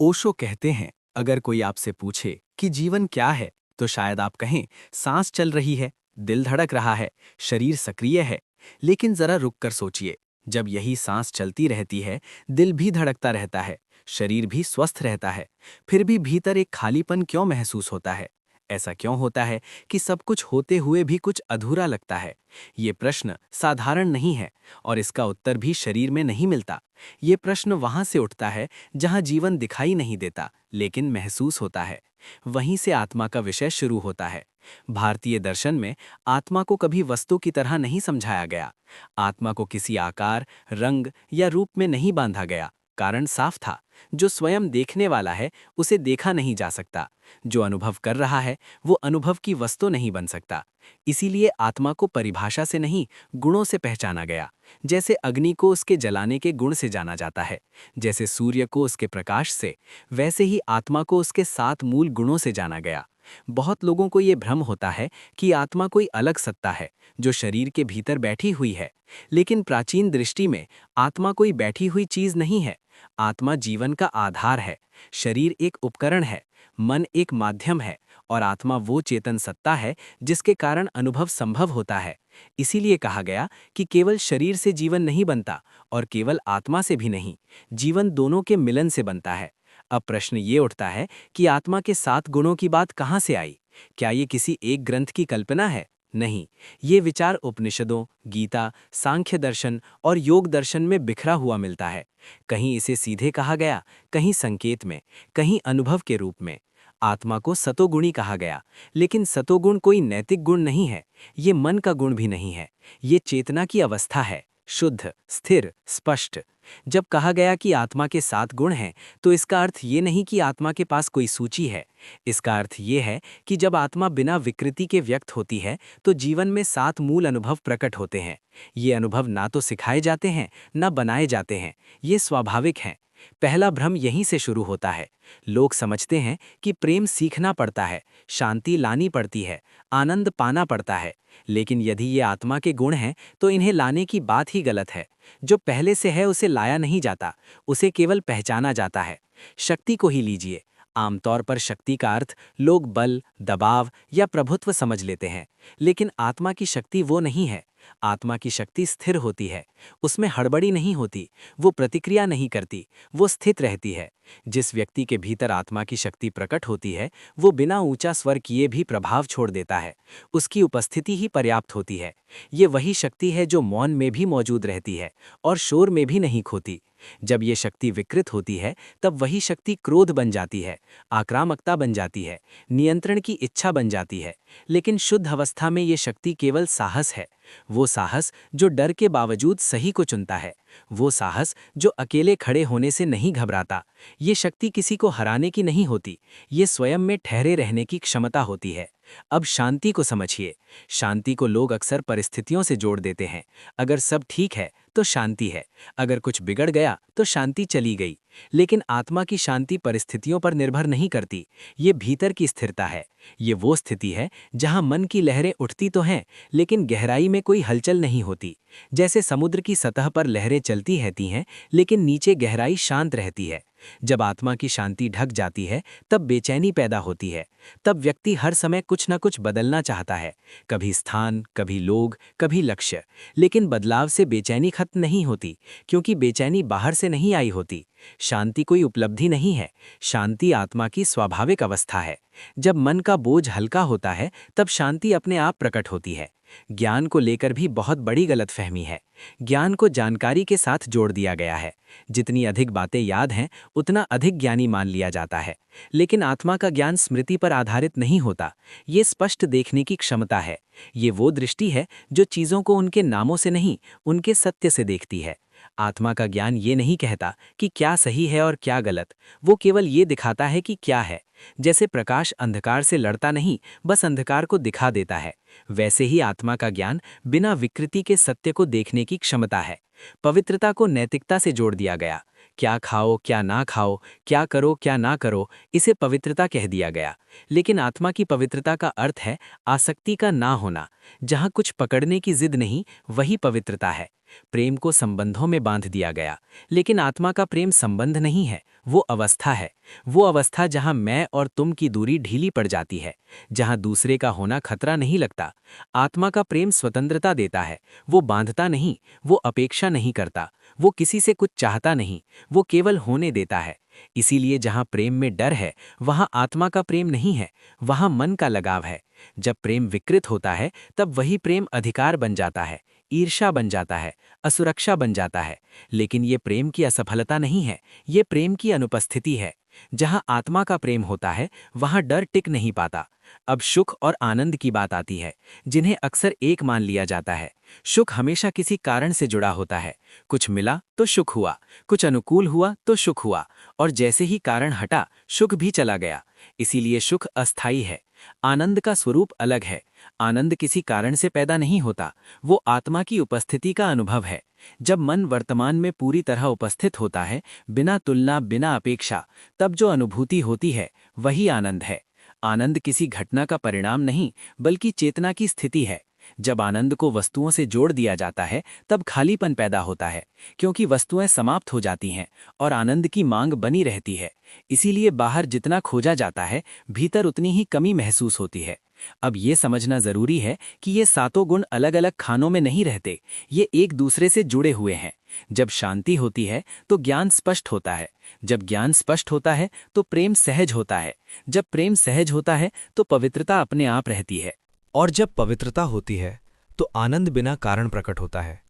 ओशो कहते हैं, अगर कोई आपसे पूछे कि जीवन क्या है, तो शायद आप कहें, सांस चल रही है, दिल धड़क रहा है, शरीर सक्रिय है। लेकिन जरा रुक कर सोचिए, जब यही सांस चलती रहती है, दिल भी धड़कता रहता है, शरीर भी स्वस्थ रहता है, फिर भी भीतर एक खालीपन क्यों महसूस होता है? ऐसा क्यों होता है कि सब कुछ होते हुए भी कुछ अधूरा लगता है? ये प्रश्न साधारण नहीं है और इसका उत्तर भी शरीर में नहीं मिलता। ये प्रश्न वहां से उठता है जहां जीवन दिखाई नहीं देता लेकिन महसूस होता है। वहीं से आत्मा का विषय शुरू होता है। भारतीय दर्शन में आत्मा को कभी वस्तु की तरह नहीं समझाया गया। आत्मा को किसी आकार, रंग या रूप में नहीं बांधा गया। कारण साफ था, जो स्वयं देखने वाला है उसे देखा नहीं जा सकता। जो अनुभव कर रहा है वो अनुभव की वस्तु नहीं बन सकता। इसीलिए आत्मा को परिभाषा से नहीं, गुणों से पहचाना गया। जैसे अग्नि को उसके जलाने के गुण से जाना जाता है, जैसे सूर्य को उसके प्रकाश से, वैसे ही आत्मा को उसके 7 मूल गुणों से जाना गया। बहुत लोगों को ये भ्रम होता है कि आत्मा कोई अलग सत्ता है जो शरीर के भीतर बैठी हुई है। लेकिन प्राचीन दृष्टि में आत्मा कोई बैठी हुई चीज नहीं है। आत्मा जीवन का आधार है। शरीर एक उपकरण है, मन एक माध्यम है और आत्मा वो चेतन सत्ता है जिसके कारण अनुभव संभव होता है। इसीलिए कहा गया कि केवल शरीर से जीवन नहीं बनता और केवल आत्मा से भी नहीं, जीवन दोनों के मिलन से बनता है। अब प्रश्न ये उठता है कि आत्मा के 7 गुणों की बात कहाँ से आई? क्या ये किसी एक ग्रंथ की कल्पना है? नहीं, ये विचार उपनिषदों, गीता, सांख्य दर्शन और योग दर्शन में बिखरा हुआ मिलता है। कहीं इसे सीधे कहा गया, कहीं संकेत में, कहीं अनुभव के रूप में। आत्मा को सतोगुणी कहा गया, लेकिन सतोगुण कोई नैतिक गुण नहीं है। ये मन का गुण भी नहीं है। ये चेतना की अवस्था है, शुद्ध, स्थिर, स्पष्ट। जब कहा गया कि आत्मा के 7 गुण हैं, तो इसका अर्थ ये नहीं कि आत्मा के पास कोई सूची है। इसका अर्थ ये है कि जब आत्मा बिना विकृति के व्यक्त होती है, तो जीवन में 7 मूल अनुभव प्रकट होते हैं। ये अनुभव ना तो सिखाए जाते हैं, ना बनाए जाते हैं। ये स्वाभाविक हैं। पहला भ्रम यहीं से शुरू होता है। लोग समझते हैं कि प्रेम सीखना पड़ता है, शांति लानी पड़ती है, आनंद पाना पड़ता है। लेकिन यदि ये आत्मा के गुण हैं, तो इन्हें लाने की बात ही गलत है। जो पहले से है उसे लाया नहीं जाता, उसे केवल पहचाना जाता है। शक्ति को ही लीजिए। आमतौर पर शक्ति का अर्थ लोग बल, दबाव या प्रभुत्व समझ लेते हैं। लेकिन आत्मा की शक्ति वो नहीं है। आत्मा की शक्ति स्थिर होती है। उसमें हड़बड़ी नहीं होती, वो प्रतिक्रिया नहीं करती, वो स्थित रहती है। जिस व्यक्ति के भीतर आत्मा की शक्ति प्रकट होती है, वो बिना ऊंचा स्वर किए भी प्रभाव छोड़ देता है। उसकी उपस्थिति ही पर्याप्त होती है। ये वही शक्ति है जो मौन में भी मौजूद रहती है और शोर में भी नहीं खोती। जब ये शक्ति विकृत होती है, तब वही शक्ति क्रोध बन जाती है, आक्रामकता बन जाती है, नियंत्रण की इच्छा बन जाती है। लेकिन शुद्ध अवस्था में ये शक्ति केवल साहस है। वो साहस जो डर के बावजूद सही को चुनता है। वो साहस जो अकेले खड़े होने से नहीं घबराता। ये शक्ति किसी को हराने की नहीं होती, ये स्वयं में ठहरे रहने की क्षमता होती है। अब शांति को समझिए। शांति को लोग अक्सर परिस्थितियों से जोड़ देते हैं। अगर सब ठीक है तो शांति है, अगर कुछ बिगड़ गया तो शांति चली गई। लेकिन आत्मा की शांति परिस्थितियों पर निर्भर नहीं करती। ये भीतर की स्थिरता है। ये वो स्थिति है जहां मन की लहरें उठती तो हैं, लेकिन गहराई में कोई हलचल नहीं होती। जैसे समुद्र की सतह पर लहरें चलती रहती हैं, लेकिन नीचे गहराई शांत रहती है। जब आत्मा की शांति ढक जाती है, तब बेचैनी पैदा होती है। तब व्यक्ति हर समय कुछ न कुछ बदलना चाहता है, कभी स्थान, कभी लोग, कभी लक्ष्य। लेकिन बदलाव से बेचैनी खत्म नहीं होती, क्योंकि बेचैनी बाहर से नहीं आई होती। शांति कोई उपलब्धि नहीं है, शांति आत्मा की स्वाभाविक अवस्था है। जब मन का बोझ हल्का होता है, तब शांति अपने आप प्रकट होती है। ज्ञान को लेकर भी बहुत बड़ी गलतफहमी है। ज्ञान को जानकारी के साथ जोड़ दिया गया है। जितनी अधिक बातें याद हैं, उतना अधिक ज्ञानी मान लिया जाता है। लेकिन आत्मा का ज्ञान स्मृति पर आधारित नहीं होता। ये स्पष्ट देखने की क्षमता है। ये वो दृष्टि है जो चीज़ों को उनके नामों से नहीं, उनके सत्य से देखती है। आत्मा का ज्ञान ये नहीं कहता कि क्या सही है और क्या गलत, वो केवल ये दिखाता है कि क्या है। जैसे प्रकाश अंधकार से लड़ता नहीं, बस अंधकार को दिखा देता है, वैसे ही आत्मा का ज्ञान बिना विकृति के सत्य को देखने की क्षमता है। पवित्रता को नैतिकता से जोड़ दिया गया। क्या खाओ, क्या ना खाओ, क्या करो, क्या ना करो, इसे पवित्रता कह दिया गया। लेकिन आत्मा की पवित्रता का अर्थ है आसक्ति का ना होना। जहाँ कुछ पकड़ने की जिद नहीं, वही पवित्रता है। प्रेम को संबंधों में बांध दिया गया, लेकिन आत्मा का प्रेम संबंध नहीं है, वो अवस्था है। वो अवस्था जहां मैं और तुम की दूरी ढीली पड़ जाती है, जहां दूसरे का होना खतरा नहीं लगता। आत्मा का प्रेम स्वतंत्रता देता है, वो बांधता नहीं, वो अपेक्षा नहीं करता, वो किसी से कुछ चाहता नहीं, वो केवल होने देता है। इसीलिए जहां प्रेम में डर है, वहां आत्मा का प्रेम नहीं है, वहां मन का लगाव है। जब प्रेम विकृत होता है, तब वही प्रेम अधिकार बन जाता है, ईर्ष्या बन जाता है, असुरक्षा बन जाता है। लेकिन ये प्रेम की असफलता नहीं है, ये प्रेम की अनुपस्थिति है। जहां आत्मा का प्रेम होता है, वहां डर टिक नहीं पाता। अब सुख और आनंद की बात आती है, जिन्हें अक्सर एक मान लिया जाता है। सुख हमेशा किसी कारण से जुड़ा होता है। कुछ मिला तो सुख हुआ, कुछ अनुकूल हुआ तो सुख हुआ, और जैसे ही कारण हटा, सुख भी चला गया। इसीलिए सुख अस्थायी है। आनंद का स्वरूप अलग है। आनंद किसी कारण से पैदा नहीं होता, वो आत्मा की उपस्थिति का अनुभव है। जब मन वर्तमान में पूरी तरह उपस्थित होता है, बिना तुलना, बिना अपेक्षा, तब जो अनुभूति होती है, वही आनंद है। आनंद किसी घटना का परिणाम नहीं, बल्कि चेतना की स्थिति है। जब आनंद को वस्तुओं से जोड़ दिया जाता है, तब खालीपन पैदा होता है, क्योंकि वस्तुएं समाप्त हो जाती हैं और आनंद की मांग बनी रहती है। इसीलिए बाहर जितना खोजा जाता है, भीतर उतनी ही कमी महसूस होती है। अब ये समझना जरूरी है कि ये सातों गुण अलग अलग खानों में नहीं रहते, ये एक दूसरे से जुड़े हुए हैं। जब शांति होती है तो ज्ञान स्पष्ट होता है, जब ज्ञान स्पष्ट होता है तो प्रेम सहज होता है, जब प्रेम सहज होता है तो पवित्रता अपने आप रहती है। और जब पवित्रता होती है तो आनंद बिना कारण प्रकट होता है।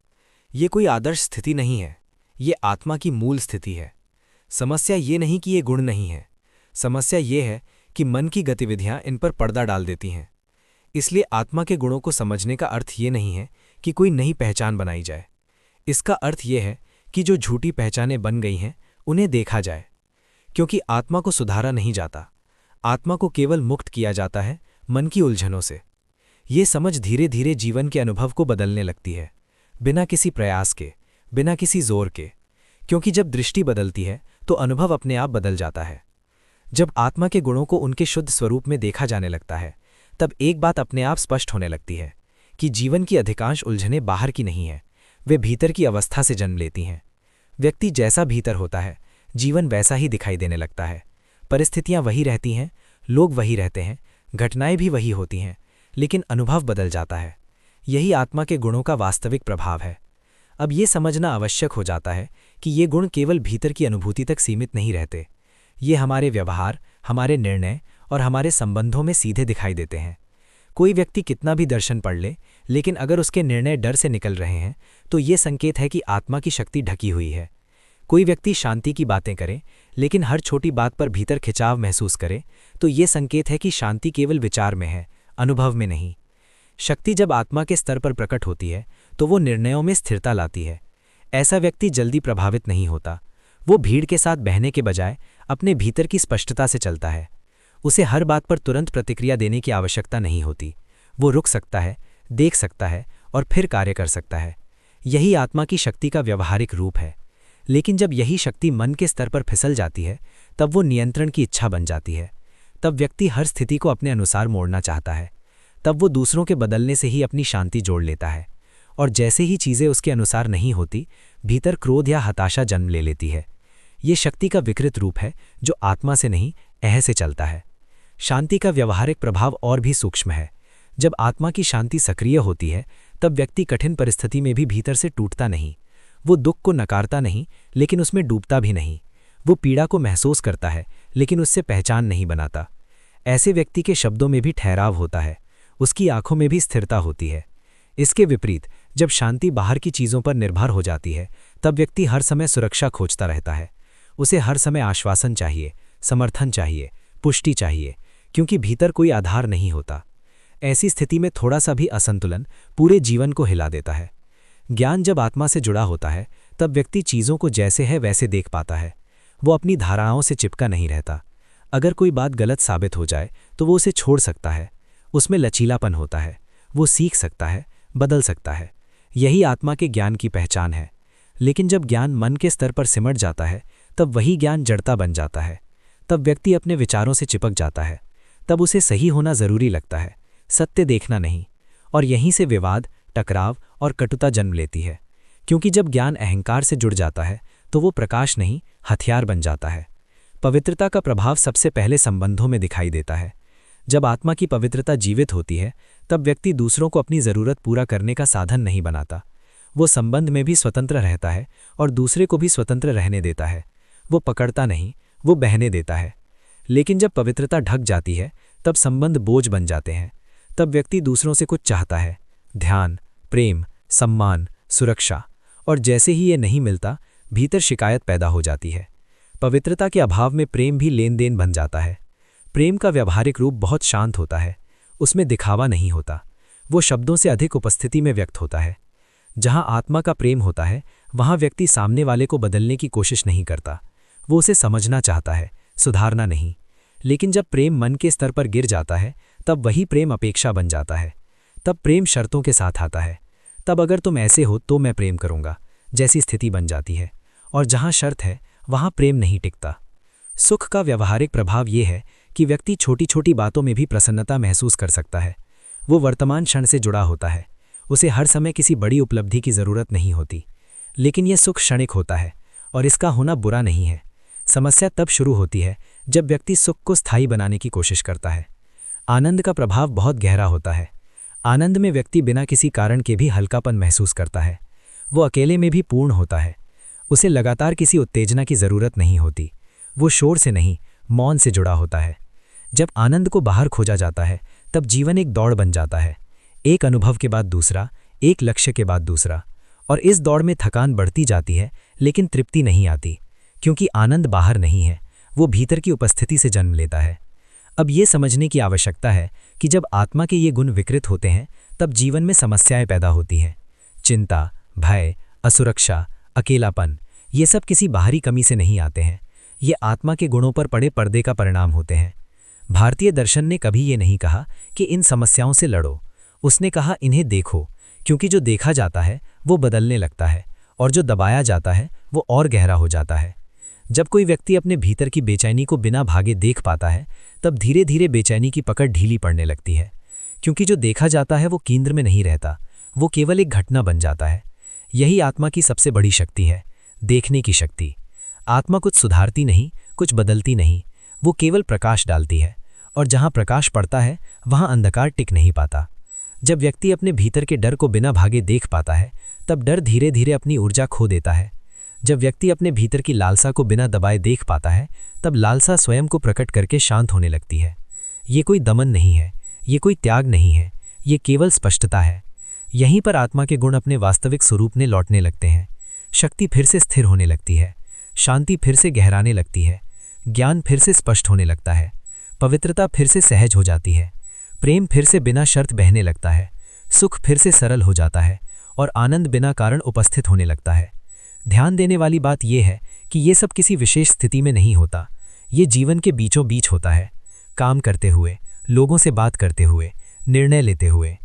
ये कोई आदर्श स्थिति नहीं है, ये आत्मा की मूल स्थिति है। समस्या ये नहीं कि ये गुण नहीं है, समस्या ये है कि मन की गतिविधियां इन पर पर्दा डाल देती हैं। इसलिए आत्मा के गुणों को समझने का अर्थ ये नहीं है कि कोई नई पहचान बनाई जाए। इसका अर्थ ये है कि जो झूठी पहचानें बन गई हैं, उन्हें देखा जाए। क्योंकि आत्मा को सुधारा नहीं जाता, आत्मा को केवल मुक्त किया जाता है मन की उलझनों से। ये समझ धीरे धीरे जीवन के अनुभव को बदलने लगती है, बिना किसी प्रयास के, बिना किसी जोर के। क्योंकि जब दृष्टि बदलती है तो अनुभव अपने आप बदल जाता है। जब आत्मा के गुणों को उनके शुद्ध स्वरूप में देखा जाने लगता है, तब एक बात अपने आप स्पष्ट होने लगती है कि जीवन की अधिकांश उलझनें बाहर की नहीं हैं, वे भीतर की अवस्था से जन्म लेती हैं। व्यक्ति जैसा भीतर होता है, जीवन वैसा ही दिखाई देने लगता है। परिस्थितियां वही रहती हैं, लोग वही रहते हैं, घटनाएं भी वही होती हैं, लेकिन अनुभव बदल जाता है। यही आत्मा के गुणों का वास्तविक प्रभाव है। अब ये समझना आवश्यक हो जाता है कि ये गुण केवल भीतर की अनुभूति तक सीमित नहीं रहते, ये हमारे व्यवहार, हमारे निर्णय और हमारे संबंधों में सीधे दिखाई देते हैं। कोई व्यक्ति कितना भी दर्शन पढ़ ले, लेकिन अगर उसके निर्णय डर से निकल रहे हैं, तो ये संकेत है कि आत्मा की शक्ति ढकी हुई है। कोई व्यक्ति शांति की बातें करे, लेकिन हर छोटी बात पर भीतर खिंचाव महसूस करे, तो ये संकेत है कि शांति केवल विचार में है, अनुभव में नहीं। शक्ति जब आत्मा के स्तर पर प्रकट होती है, तो वो निर्णयों में स्थिरता लाती है। ऐसा व्यक्ति जल्दी प्रभावित नहीं होता, वो भीड़ के साथ बहने के बजाय अपने भीतर की स्पष्टता से चलता है। उसे हर बात पर तुरंत प्रतिक्रिया देने की आवश्यकता नहीं होती। वो रुक सकता है, देख सकता है और फिर कार्य कर सकता है। यही आत्मा की शक्ति का व्यवहारिक रूप है। लेकिन जब यही शक्ति मन के स्तर पर फिसल जाती है, तब वो नियंत्रण की इच्छा बन जाती है। तब व्यक्ति हर स्थिति को अपने अनुसार मोड़ना चाहता है। तब वो दूसरों के बदलने से ही अपनी शांति जोड़ लेता है, और जैसे ही चीज़ें उसके अनुसार नहीं होती, भीतर क्रोध या हताशा जन्म ले लेती है। ये शक्ति का विकृत रूप है जो आत्मा से नहीं, अह से चलता है। शांति का व्यवहारिक प्रभाव और भी सूक्ष्म है। जब आत्मा की शांति सक्रिय होती है, तब व्यक्ति कठिन परिस्थिति में भी भीतर से टूटता नहीं। वो दुख को नकारता नहीं, लेकिन उसमें डूबता भी नहीं। वो पीड़ा को महसूस करता है, लेकिन उससे पहचान नहीं बनाता। ऐसे व्यक्ति के शब्दों में भी ठहराव होता है, उसकी आंखों में भी स्थिरता होती है। इसके विपरीत जब शांति बाहर की चीज़ों पर निर्भर हो जाती है, तब व्यक्ति हर समय सुरक्षा खोजता रहता है। उसे हर समय आश्वासन चाहिए, समर्थन चाहिए, पुष्टि चाहिए, क्योंकि भीतर कोई आधार नहीं होता। ऐसी स्थिति में थोड़ा सा भी असंतुलन पूरे जीवन को हिला देता है। ज्ञान जब आत्मा से जुड़ा होता है, तब व्यक्ति चीज़ों को जैसे है वैसे देख पाता है। वो अपनी धारणाओं से चिपका नहीं रहता। अगर कोई बात गलत साबित हो जाए तो वो उसे छोड़ सकता है। उसमें लचीलापन होता है, वो सीख सकता है, बदल सकता है। यही आत्मा के ज्ञान की पहचान है। लेकिन जब ज्ञान मन के स्तर पर सिमट जाता है, तब वही ज्ञान जड़ता बन जाता है। तब व्यक्ति अपने विचारों से चिपक जाता है। तब उसे सही होना जरूरी लगता है, सत्य देखना नहीं। और यहीं से विवाद, टकराव और कटुता जन्म लेती है। क्योंकि जब ज्ञान अहंकार से जुड़ जाता है तो वो प्रकाश नहीं, हथियार बन जाता है। पवित्रता का प्रभाव सबसे पहले संबंधों में दिखाई देता है। जब आत्मा की पवित्रता जीवित होती है तब व्यक्ति दूसरों को अपनी ज़रूरत पूरा करने का साधन नहीं बनाता। वो संबंध में भी स्वतंत्र रहता है और दूसरे को भी स्वतंत्र रहने देता है। वो पकड़ता नहीं, वो बहने देता है। लेकिन जब पवित्रता ढक जाती है तब संबंध बोझ बन जाते हैं। तब व्यक्ति दूसरों से कुछ चाहता है, ध्यान, प्रेम, सम्मान, सुरक्षा, और जैसे ही ये नहीं मिलता भीतर शिकायत पैदा हो जाती है। पवित्रता के अभाव में प्रेम भी लेन देन बन जाता है। प्रेम का व्यावहारिक रूप बहुत शांत होता है, उसमें दिखावा नहीं होता, वो शब्दों से अधिक उपस्थिति में व्यक्त होता है। जहां आत्मा का प्रेम होता है वहां व्यक्ति सामने वाले को बदलने की कोशिश नहीं करता, वो उसे समझना चाहता है, सुधारना नहीं। लेकिन जब प्रेम मन के स्तर पर गिर जाता है तब वही प्रेम अपेक्षा बन जाता है। तब प्रेम शर्तों के साथ आता है। तब अगर तुम ऐसे हो तो मैं प्रेम करूंगा जैसी स्थिति बन जाती है, और जहां शर्त है वहां प्रेम नहीं टिकता। सुख का व्यावहारिक प्रभाव ये है कि व्यक्ति छोटी छोटी बातों में भी प्रसन्नता महसूस कर सकता है। वो वर्तमान क्षण से जुड़ा होता है, उसे हर समय किसी बड़ी उपलब्धि की ज़रूरत नहीं होती। लेकिन यह सुख क्षणिक होता है और इसका होना बुरा नहीं है। समस्या तब शुरू होती है जब व्यक्ति सुख को स्थायी बनाने की कोशिश करता है। आनंद का प्रभाव बहुत गहरा होता है। आनंद में व्यक्ति बिना किसी कारण के भी हल्कापन महसूस करता है। वो अकेले में भी पूर्ण होता है। उसे लगातार किसी उत्तेजना की ज़रूरत नहीं होती। वो शोर से नहीं, मौन से जुड़ा होता है। जब आनंद को बाहर खोजा जाता है तब जीवन एक दौड़ बन जाता है, एक अनुभव के बाद दूसरा, एक लक्ष्य के बाद दूसरा। और इस दौड़ में थकान बढ़ती जाती है लेकिन तृप्ति नहीं आती, क्योंकि आनंद बाहर नहीं है, वो भीतर की उपस्थिति से जन्म लेता है। अब ये समझने की आवश्यकता है कि जब आत्मा के ये गुण विकृत होते हैं तब जीवन में समस्याएं पैदा होती हैं। चिंता, भय, असुरक्षा, अकेलापन, ये सब किसी बाहरी कमी से नहीं आते हैं, ये आत्मा के गुणों पर पड़े पर्दे का परिणाम होते हैं। भारतीय दर्शन ने कभी ये नहीं कहा कि इन समस्याओं से लड़ो, उसने कहा इन्हें देखो, क्योंकि जो देखा जाता है वो बदलने लगता है और जो दबाया जाता है वो और गहरा हो जाता है। जब कोई व्यक्ति अपने भीतर की बेचैनी को बिना भागे देख पाता है तब धीरे धीरे बेचैनी की पकड़ ढीली पड़ने लगती है, क्योंकि जो देखा जाता है वो केंद्र में नहीं रहता, वो केवल एक घटना बन जाता है। यही आत्मा की सबसे बड़ी शक्ति है, देखने की शक्ति। आत्मा कुछ सुधारती नहीं, कुछ बदलती नहीं, वो केवल प्रकाश डालती है, और जहां प्रकाश पड़ता है वहां अंधकार टिक नहीं पाता। जब व्यक्ति अपने भीतर के डर को बिना भागे देख पाता है तब डर धीरे धीरे अपनी ऊर्जा खो देता है। जब व्यक्ति अपने भीतर की लालसा को बिना दबाए देख पाता है तब लालसा स्वयं को प्रकट करके शांत होने लगती है। ये कोई दमन नहीं है, ये कोई त्याग नहीं है, ये केवल स्पष्टता है। यहीं पर आत्मा के गुण अपने वास्तविक स्वरूप में लौटने लगते हैं। शक्ति फिर से स्थिर होने लगती है, शांति फिर से गहराने लगती है, ज्ञान फिर से स्पष्ट होने लगता है, पवित्रता फिर से सहज हो जाती है, प्रेम फिर से बिना शर्त बहने लगता है, सुख फिर से सरल हो जाता है और आनंद बिना कारण उपस्थित होने लगता है। ध्यान देने वाली बात यह है कि ये सब किसी विशेष स्थिति में नहीं होता, ये जीवन के बीचों बीच होता है। काम करते हुए, लोगों से बात करते हुए, निर्णय लेते हुए।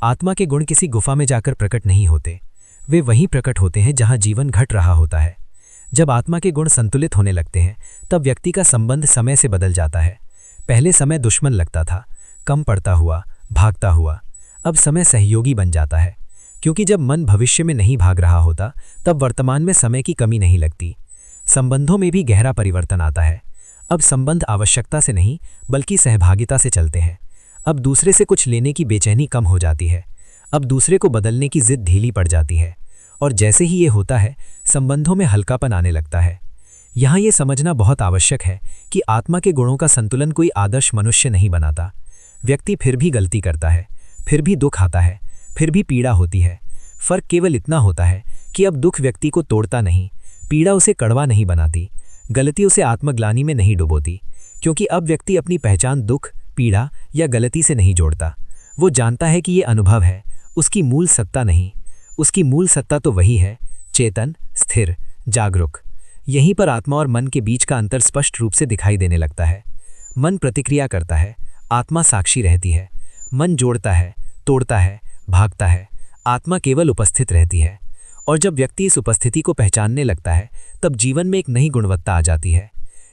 आत्मा के गुण किसी गुफा में जाकर प्रकट नहीं होते, वे वहीं प्रकट होते हैं जहां जीवन घट रहा होता है। जब आत्मा के गुण संतुलित होने लगते हैं तब व्यक्ति का संबंध समय से बदल जाता है। पहले समय दुश्मन लगता था, कम पड़ता हुआ, भागता हुआ। अब समय सहयोगी बन जाता है, क्योंकि जब मन भविष्य में नहीं भाग रहा होता तब वर्तमान में समय की कमी नहीं लगती। संबंधों में भी गहरा परिवर्तन आता है। अब संबंध आवश्यकता से नहीं बल्कि सहभागिता से चलते हैं। अब दूसरे से कुछ लेने की बेचैनी कम हो जाती है। अब दूसरे को बदलने की जिद ढीली पड़ जाती है, और जैसे ही ये होता है संबंधों में हल्कापन आने लगता है। यहाँ ये समझना बहुत आवश्यक है कि आत्मा के गुणों का संतुलन कोई आदर्श मनुष्य नहीं बनाता। व्यक्ति फिर भी गलती करता है, फिर भी दुख आता है, फिर भी पीड़ा होती है। फर्क केवल इतना होता है कि अब दुख व्यक्ति को तोड़ता नहीं, पीड़ा उसे कड़वा नहीं बनाती, गलती उसे आत्मग्लानि में नहीं डुबोती, क्योंकि अब व्यक्ति अपनी पहचान दुख, पीड़ा या गलती से नहीं जोड़ता। वो जानता है कि ये अनुभव है, उसकी मूल सत्ता नहीं। उसकी मूल सत्ता तो वही है, चेतन, स्थिर, जागरूक। यहीं पर आत्मा और मन के बीच का अंतर स्पष्ट रूप से दिखाई देने लगता है। मन प्रतिक्रिया करता है, आत्मा साक्षी रहती है। मन जोड़ता है, तोड़ता है, भागता है, आत्मा केवल उपस्थित रहती है। और जब व्यक्ति इस उपस्थिति को पहचानने लगता है तब जीवन में एक नई गुणवत्ता आ जाती है।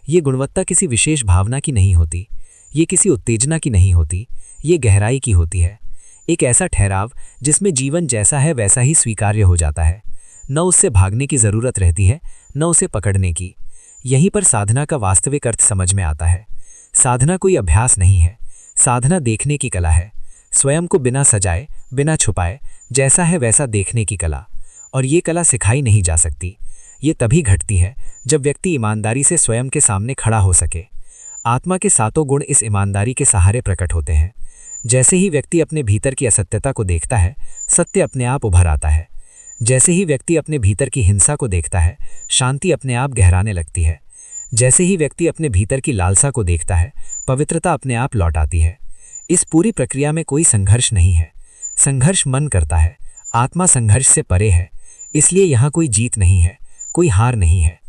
ये गुणवत्ता किसी विशेष भावना की नहीं होती, ये किसी उत्तेजना की नहीं होती, ये गहराई की होती है। एक ऐसा ठहराव जिसमें जीवन जैसा है वैसा ही स्वीकार्य हो जाता है। न उससे भागने की जरूरत रहती है न उसे पकड़ने की। यहीं पर साधना का वास्तविक अर्थ समझ में आता है। साधना कोई अभ्यास नहीं है, साधना देखने की कला है। स्वयं को बिना सजाए, बिना छुपाए, जैसा है वैसा देखने की कला। और ये कला सिखाई नहीं जा सकती। ये तभी घटती है जब व्यक्ति ईमानदारी से स्वयं के सामने खड़ा हो सके। आत्मा के सातों गुण इस ईमानदारी के सहारे प्रकट होते हैं। जैसे ही व्यक्ति अपने भीतर की असत्यता को देखता है, सत्य अपने आप उभर आता है। जैसे ही व्यक्ति अपने भीतर की हिंसा को देखता है, शांति अपने आप गहराने लगती है। जैसे ही व्यक्ति अपने भीतर की लालसा को देखता है, पवित्रता अपने आप लौट आती है। इस पूरी प्रक्रिया में कोई संघर्ष नहीं है। संघर्ष मन करता है, आत्मा संघर्ष से परे है। इसलिए यहाँ कोई जीत नहीं है, कोई हार नहीं है।